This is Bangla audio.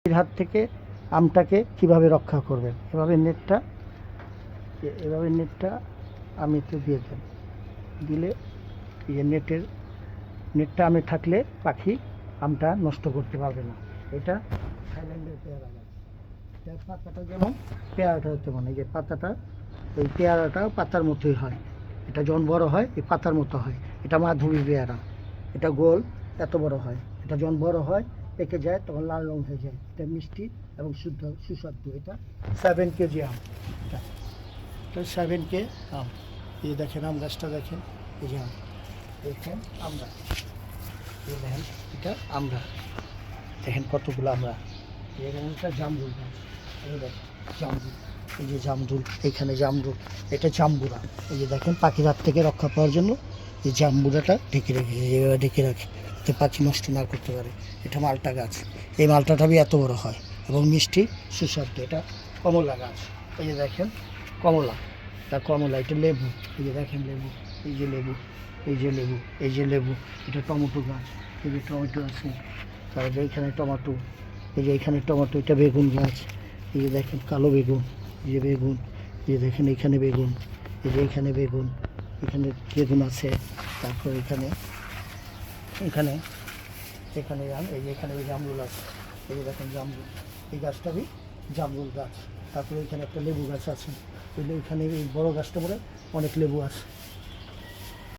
এর হাত থেকে আমটাকে কিভাবে রক্ষা করবেন, এভাবে নেটটা আমি তো দিয়ে দেন, দিলে এই যে নেটটা আমি থাকলে পাখি আমটা নষ্ট করতে পারবে না। এটা থাইল্যান্ডের পেয়ারা গাছ, এটার পাতাটা যেমন পেয়ারাটা হতে মানে এই যে পাতাটা, ওই পেয়ারাটা পাতার মতোই হয়। এটা যখন বড় হয় এই পাতার মতো হয়। এটা মাধবী পেয়ারা, এটা গোল এত বড় হয়। এটা যখন বড় হয় পেকে যায় তখন লাল রং হয়ে যায়। এটা মিষ্টি এবং শুদ্ধ সুস্বাদু। এটা 7 কেজি আম। এটা 7 কে আম। এই দেখেন আম গাছটা দেখেন, এই যে আম দেখেন আমরা, এই দেখেন এটা আমরা দেখেন কতগুলো আমরা। এখানে একটা জামরুল গাছ, এই দেখেন জামরুল, এই যে জামরুল, এইখানে জামরুল, এটা জাম্বুরা। এই যে দেখেন পাখির হাত থেকে রক্ষা পাওয়ার জন্য এই জাম্বুরাটা ঢেকে রেখেছে, যেভাবে ঢেকে রাখে যাতে পাখি নষ্ট না করতে পারে। এটা মালটা গাছ, এই মালটাটা এত বড় হয় এবং মিষ্টি সুস্বাদু। এটা কমলা গাছ, এই যে দেখেন কমলা, তা কমলা। এটা লেবু, এই যে দেখেন লেবু, এই যে লেবু, এই যে লেবু, এই যে লেবু। এটা টমেটো গাছ, এই যে টমেটো আছে, তারপরে এইখানে টমেটো, এই যে এইখানে টমেটো। এটা বেগুন গাছ, এই যে দেখেন কালো বেগুন, এই যে বেগুন, এই যে দেখেন এখানে বেগুন, এই যে এখানে বেগুন, এখানে বেগুন আছে। তারপর এখানে এখানে এখানে এই যে এখানে ওই জামরুল আছে, এই যে দেখেন জামরুল, এই গাছটারই জামরুল গাছ। তারপরে এখানে একটা লেবু গাছ আছে, এখানে এই বড় গাছটা পরে অনেক লেবু আছে।